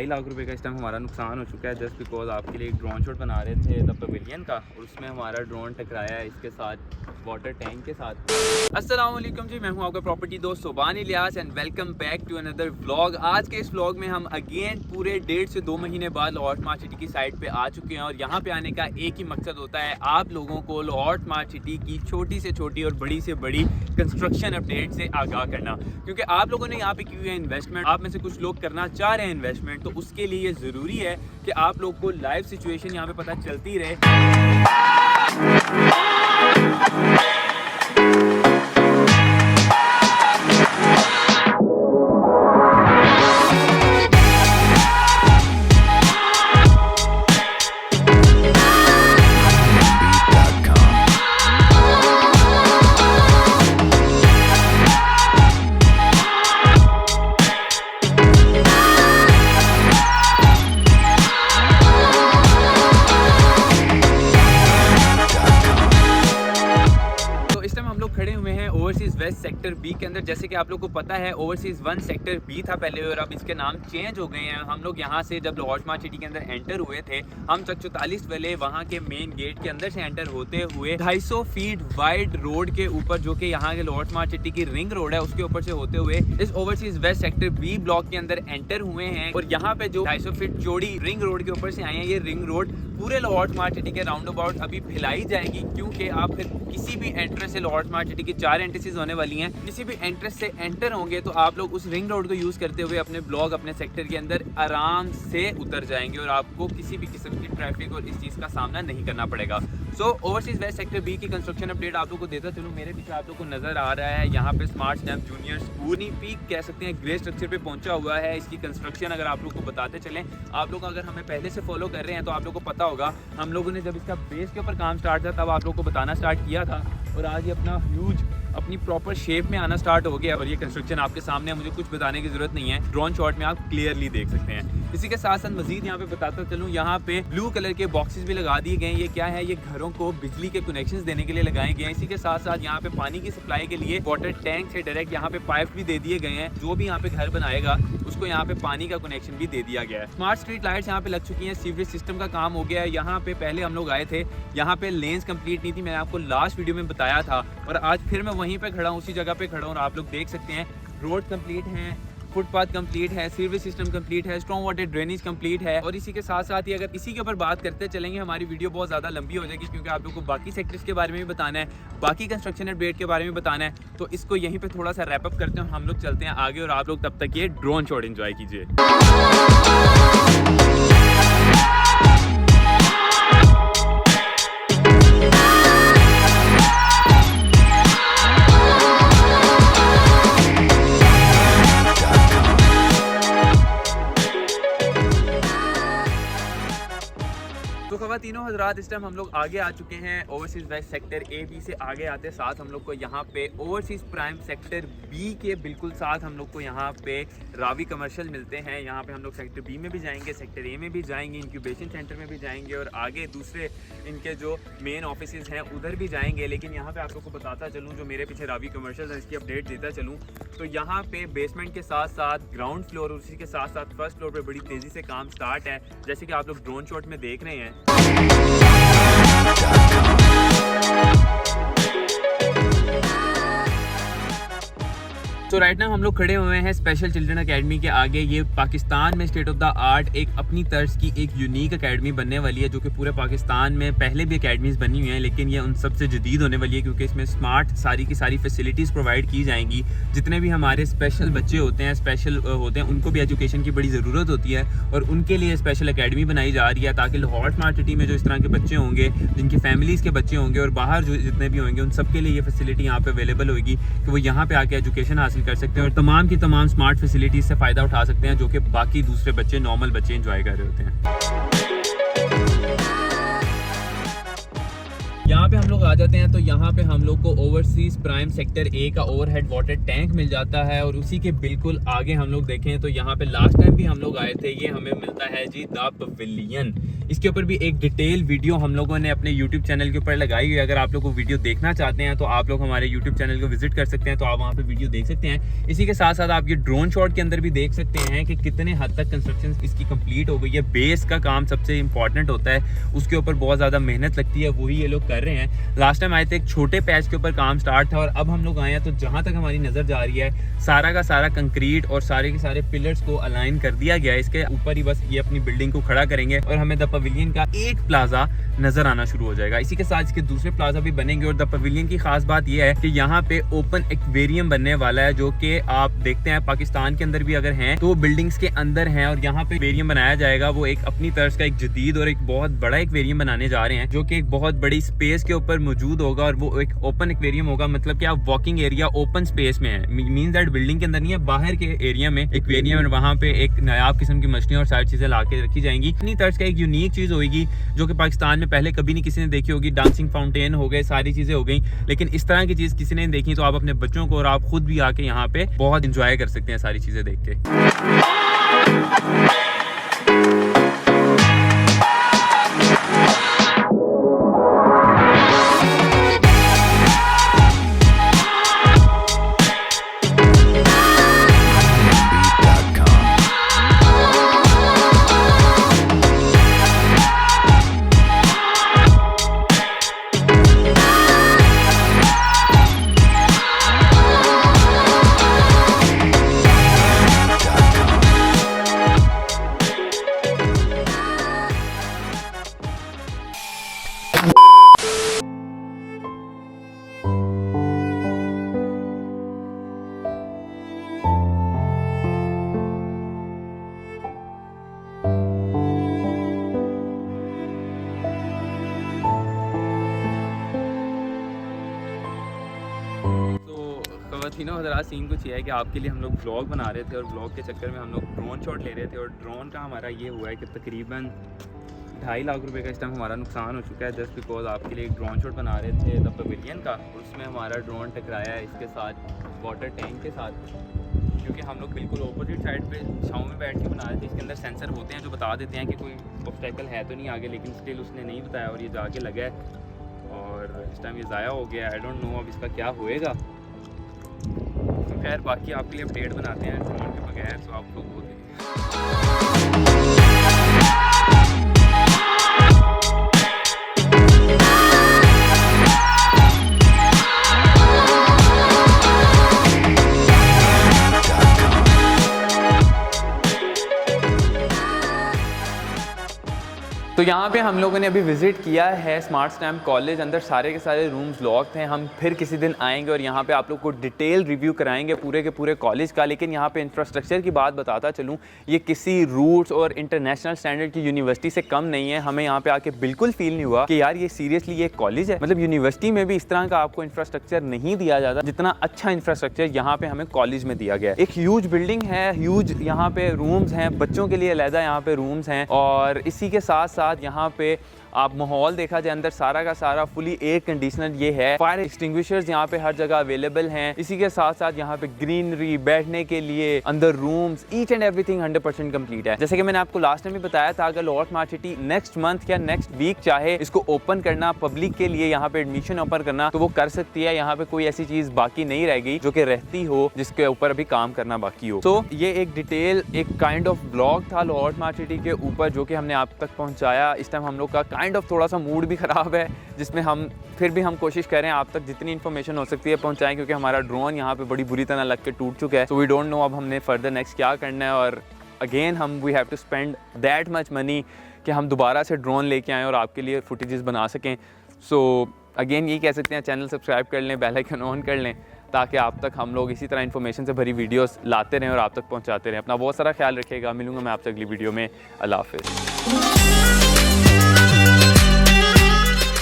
लाख रुपए का इस टाइम हमारा नुकसान हो चुका है जस्ट बिकॉज आपके लिए एक ड्रोन शॉट बना रहे थे द पवेलियन का, और उसमें हमारा ड्रोन टकराया है इसके साथ वाटर टैंक के साथ। अस्सलाम वालेकुम जी, मैं हूं आपका प्रॉपर्टी दोस्त Suban Ilyas and welcome back to another vlog. आज के इस व्लॉग में हम अगेन पूरे 1.5 से 2 महीने बाद लाहौर स्मार्ट सिटी की साइट पे आ चुके हैं और यहाँ पे आने का एक ही मकसद होता है आप लोगों को लाहौर स्मार्ट सिटी की छोटी से छोटी और बड़ी से बड़ी कंस्ट्रक्शन अपडेट से आगाह करना, क्योंकि आप लोगों ने यहाँ पे की है इन्वेस्टमेंट, आप में से कुछ लोग करना चाह रहे हैं इन्वेस्टमेंट, तो उसके लिए ज़रूरी है कि आप लोग को लाइव सिचुएशन यहाँ पे पता चलती रहे। ओवरसीज़ वेस्ट सेक्टर बी के अंदर, जैसे कि आप लोग को पता है ओवरसीज़ 1 सेक्टर बी था पहले और अब इसके नाम चेंज हो गए हैं। हम लोग यहाँ से जब लाहौर स्मार्ट सिटी के अंदर एंटर हुए थे, हम चक 44 वाले वहाँ के मेन गेट के अंदर से एंटर होते हुए 250 फीट वाइड रोड के ऊपर, जो कि यहाँ के लाहौर स्मार्ट सिटी की रिंग रोड है, उसके ऊपर से होते हुए इस overseas west sector B block के अंदर एंटर हुए हैं। और यहाँ पे जो 250 फीट चौड़ी रिंग रोड के ऊपर से आए हैं, ये रिंग रोड पूरे लाहौर स्मार्ट सिटी के राउंड अबाउट अभी फैलाई जाएगी, क्योंकि आप फिर किसी भी एंट्रेंस से लाहौर स्मार्ट सिटी की 4 एंट्रेंसेस होने वाली हैं, किसी भी एंट्रेंस से एंटर होंगे तो आप लोग उस रिंग रोड को यूज़ करते हुए अपने ब्लॉक अपने सेक्टर के अंदर आराम से उतर जाएंगे और आपको किसी भी किस्म की ट्रैफिक और इस चीज़ का सामना नहीं करना पड़ेगा। सो ओवरसीज़ वेस्ट सेक्टर बी की कंस्ट्रक्शन अपडेट आप लोग को देता चलूँ। मेरे पीछे आप लोग को नज़र आ रहा है यहाँ पे smart snap junior school peak कह सकते हैं, ग्रे स्ट्रक्चर पे पहुंचा हुआ है। इसकी कंस्ट्रक्शन अगर आप लोग को बताते चलें, आप लोग अगर हमें पहले से फॉलो कर रहे हैं तो आप लोग को पता होगा हम लोगों ने जब इसका बेस के ऊपर काम स्टार्ट था तब आप लोग को बताना स्टार्ट किया था, और आज ये अपनी प्रॉपर शेप में आना स्टार्ट हो गया और ये कंस्ट्रक्शन आपके सामने है, मुझे कुछ बताने की जरूरत नहीं है, ड्रोन शॉट में आप क्लियरली देख सकते हैं। इसी के साथ साथ मजीद यहाँ पे बताता चलूँ, यहाँ पे ब्लू कलर के बॉक्सेस भी लगा दिए गए हैं। ये क्या है, ये घरों को बिजली के कनेक्शंस देने के लिए लगाए गए हैं। इसी के साथ साथ यहाँ पे पानी की सप्लाई के लिए वाटर टैंक से डायरेक्ट यहाँ पे पाइप भी दे दिए गए हैं, जो भी यहाँ पे घर बनाएगा उसको यहाँ पे पानी का कनेक्शन भी दे दिया गया है। स्मार्ट स्ट्रीट लाइट्स यहाँ पे लग चुकी हैं, सीवरेज सिस्टम का काम हो गया है। यहाँ पे पहले हम लोग आए थे, यहाँ पे लेन्स कंप्लीट नहीं थी, मैंने आपको लास्ट वीडियो में बताया था, और आज फिर मैं वहीं पे खड़ा हूँ, उसी जगह पे खड़ा हूँ और आप लोग देख सकते हैं रोड कंप्लीट हैं, फुटपाथ कंप्लीट है, सीवरेज सिस्टम कंप्लीट है, स्ट्रॉन्ग वाटर ड्रेनेज कंप्लीट है। और इसी के साथ साथ ही अगर इसी के ऊपर बात करते चलेंगे हमारी वीडियो बहुत ज़्यादा लंबी हो जाएगी, क्योंकि आप लोगों को बाकी सेक्टर्स के बारे में भी बताना है, बाकी कंस्ट्रक्शन अपडेट के बारे में बताना है, तो इसको यहीं पे थोड़ा सा रैप अप करते हैं, हम लोग चलते हैं आगे और आप लोग तब तक ये ड्रोन शॉट एंजॉय कीजिए। तीनों हजरात इस टाइम हम लोग आगे आ चुके हैं overseas west sector A B से आगे आते साथ हम लोग को यहाँ पे ओवरसीज़ प्राइम सेक्टर बी के बिल्कुल साथ हम लोग को यहाँ पे रावी कमर्शियल मिलते हैं। यहाँ पे हम लोग सेक्टर बी में भी जाएंगे, सेक्टर ए में भी जाएंगे, इंक्यूबेशन सेंटर में भी जाएंगे और आगे दूसरे इनके जो मेन ऑफिस हैं उधर भी जाएंगे। लेकिन यहाँ पे आप लोग को बताता चलूँ, जो मेरे पीछे रावी कमर्शियल है इसकी अपडेट देता चलूँ, तो यहाँ पे बेसमेंट के साथ साथ ग्राउंड फ्लोर और उसी के साथ साथ फर्स्ट फ्लोर पर बड़ी तेज़ी से काम स्टार्ट है, जैसे कि आप लोग ड्रोन शॉट में देख रहे हैं। तो राइट नाउ हम लोग खड़े हुए हैं स्पेशल चिल्ड्रन एकेडमी के आगे। ये पाकिस्तान में स्टेट ऑफ द आर्ट एक अपनी तर्ज की एक यूनिक एकेडमी बनने वाली है, जो कि पूरे पाकिस्तान में पहले भी एकेडमीज़ बनी हुई हैं, लेकिन ये उन सबसे जदीद होने वाली है, क्योंकि इसमें स्मार्ट सारी की सारी फैसिलिटीज़ प्रोवाइड की जाएंगी। जितने भी हमारे स्पेशल बच्चे होते हैं, स्पेशल होते हैं, उनको भी एजुकेशन की बड़ी ज़रूरत होती है और उनके लिए स्पेशल एकेडमी बनाई जा रही है, ताकि लाहौर स्मार्ट सिटी में जो इस तरह के बच्चे होंगे, जिनकी फैमिलीज़ के बच्चे होंगे और बाहर जो जितने भी होंगे, उन सबके लिए ये फैसिलिटी यहाँ पे अवेलेबल होगी कि वो यहाँ पे आके एजुकेशन हासिल कर सकते हैं और तमाम की तमाम स्मार्ट फैसिलिटीज से फ़ायदा उठा सकते हैं, जो कि बाकी दूसरे बच्चे, नॉर्मल बच्चे एंजॉय कर रहे होते हैं। यहाँ यहाँ पे हम लोग आ जाते हैं तो यहाँ पे हम लोग को ओवरसीज प्राइम सेक्टर ए का ओवरहेड वाटर टैंक मिल जाता है और उसी के बिल्कुल आगे हम लोग देखें तो यहाँ पे लास्ट टाइम भी हम लोग आए थे, ये हमें मिलता है जी द पवेलियन। इसके ऊपर भी एक डिटेल वीडियो हम लोगों ने अपने यूट्यूब चैनल के ऊपर लगाई हुई है। अगर आप लोग को वीडियो देखना चाहते हैं तो आप लोग हमारे यूट्यूब चैनल को विजिट कर सकते हैं, तो आप वहाँ पे वीडियो देख सकते हैं। इसी के साथ साथ आप ये ड्रोन शॉट के अंदर भी देख सकते हैं कि कितने हद तक कंस्ट्रक्शन इसकी कंप्लीट हो गई है। बेस का काम सबसे इंपॉर्टेंट होता है, उसके ऊपर बहुत ज़्यादा मेहनत लगती है, वही ये लोग कर रहे हैं। लास्ट टाइम आए थे एक छोटे पैच के ऊपर काम स्टार्ट था और अब हम लोग आए हैं तो जहाँ तक हमारी नज़र जा रही है सारा का सारा कंक्रीट और सारे के सारे पिलर्स को अलाइन कर दिया गया है। इसके ऊपर ही बस ये अपनी बिल्डिंग को खड़ा करेंगे और हमें द पवेलियन का एक प्लाजा नजर आना शुरू हो जाएगा। इसी के साथ इसके दूसरे प्लाजा भी बनेंगे और द पवेलियन की खास बात यह है कि यहाँ पे ओपन एक्वेरियम बनने वाला है, जो कि आप देखते हैं पाकिस्तान के अंदर भी अगर हैं तो बिल्डिंग्स के अंदर हैं और यहाँ पे एक्वेरियम बनाया जाएगा। वो एक अपनी तर्ज का एक जदीद और एक बहुत बड़ा एक्वेरियम बनाने जा रहे हैं, जो कि एक बहुत बड़ी स्पेस के ऊपर मौजूद होगा और वो एक ओपन एक्वेरियम होगा। मतलब कि आप वॉकिंग एरिया ओपन स्पेस में है, मींस दैट बिल्डिंग के अंदर नहीं है, बाहर के एरिया में एक्वेरियम है। वहाँ पे एक नायाब किस्म की मछलियाँ और सारी चीजें ला के रखी जाएंगी। अपनी तर्ज का एक यूनिक चीज होगी जो कि पाकिस्तान में पहले कभी नहीं किसी ने देखी होगी। डांसिंग फाउंटेन हो गए, सारी चीजें हो गई, लेकिन इस तरह की चीज किसी ने देखी तो आप अपने बच्चों को और आप खुद भी आके यहाँ पे बहुत इंजॉय कर सकते हैं सारी चीजें देख के। खवातीनो हज़रात, सीन कुछ ये है कि आपके लिए हम लोग व्लॉग बना रहे थे और व्लॉग के चक्कर में हम लोग ड्रोन शॉट ले रहे थे और ड्रोन का हमारा ये हुआ है कि तकरीबन 2.5 लाख रुपए का इस टाइम हमारा नुकसान हो चुका है, जस्ट बिकॉज आपके लिए एक ड्रोन शॉट बना रहे थे द पवेलियन का। उसमें हमारा ड्रोन टकराया है इसके साथ वाटर टैंक के साथ, क्योंकि हम लोग बिल्कुल अपोजिट साइड पे छाँव में बैठ के बना रहे थे। इसके अंदर सेंसर होते हैं जो बता देते हैं कि कोई ऑब्स्टेकल है तो नहीं आगे, लेकिन स्टिल उसने नहीं बताया और ये जाके लगा है और इस टाइम ये ज़ाया हो गया। आई डोंट नो अब इसका क्या होएगा। तो खैर बाकी आपके लिए अपडेट बनाते हैं ड्रोन के बगैर, तो आप लोग होते तो यहाँ पे हम लोगों ने अभी विज़िट किया है स्मार्ट स्टैम्प कॉलेज। अंदर सारे के सारे रूम्स लॉक्ड हैं। हम फिर किसी दिन आएंगे और यहाँ पे आप लोग को डिटेल रिव्यू कराएंगे पूरे के पूरे कॉलेज का। लेकिन यहाँ पे इंफ्रास्ट्रक्चर की बात बताता चलूँ, ये किसी रूट्स और इंटरनेशनल स्टैंडर्ड की यूनिवर्सिटी से कम नहीं है। हमें यहाँ पे आके बिल्कुल फील नहीं हुआ कि यार ये सीरियसली ये कॉलेज है। मतलब यूनिवर्सिटी में भी इस तरह का आपको इंफ्रास्ट्रक्चर नहीं दिया जाता जितना अच्छा इंफ्रास्ट्रक्चर यहाँ पे हमें कॉलेज में दिया गया है। एक ह्यूज बिल्डिंग है, ह्यूज यहाँ पे रूम्स हैं, बच्चों के लिए अलहदा यहाँ पे रूम्स हैं और इसी के साथ साथ यहाँ पे आप माहौल देखा जाए अंदर सारा का सारा फुली एयर कंडीशनर ये है। फायर एक्सटिंग्विशर्स यहाँ पे हर जगह अवेलेबल हैं। इसी के साथ साथ यहाँ पे ग्रीनरी, बैठने के लिए अंदर rooms, each and everything 100% complete है। जैसे कि मैंने आपको लास्ट टाइम भी बताया था, अगर Lahore smart city next month या नेक्स्ट वीक चाहे इसको ओपन करना, पब्लिक के लिए यहाँ पे एडमिशन ओपन करना, तो वो कर सकती है। यहाँ पे कोई ऐसी चीज बाकी नहीं रह गई जो कि रहती हो जिसके ऊपर अभी काम करना बाकी हो। तो ये एक डिटेल एक काइंड ऑफ ब्लॉग था लाहौर स्मार्ट सिटी के ऊपर जो कि हमने आप तक पहुँचाया। इस टाइम हम लोग का काइंड ऑफ थोड़ा सा मूड भी ख़राब है, जिसमें हम फिर भी हम कोशिश करें आप तक जितनी इन्फॉर्मेशन हो सकती है पहुंचाएं, क्योंकि हमारा ड्रोन यहाँ पे बड़ी बुरी तरह लग के टूट चुका है। सो वी डोंट नो अब हमने फर्दर नेक्स्ट क्या करना है और अगेन हम we have to spend that much money कि हम दोबारा से ड्रोन लेके आएँ और आपके लिए फुटेजेस बना सकें। सो अगेन यही कह सकते हैं, चैनल सब्सक्राइब कर लें, बेल आइकन ऑन कर लें, ताकि आप तक हम लोग इसी तरह इन्फॉर्मेशन से भरी वीडियोस लाते रहें और आप तक पहुंचाते रहें। अपना बहुत सारा ख्याल रखिएगा। मिलूंगा मैं आपसे अगली वीडियो में। अल्लाह हाफ़िज़।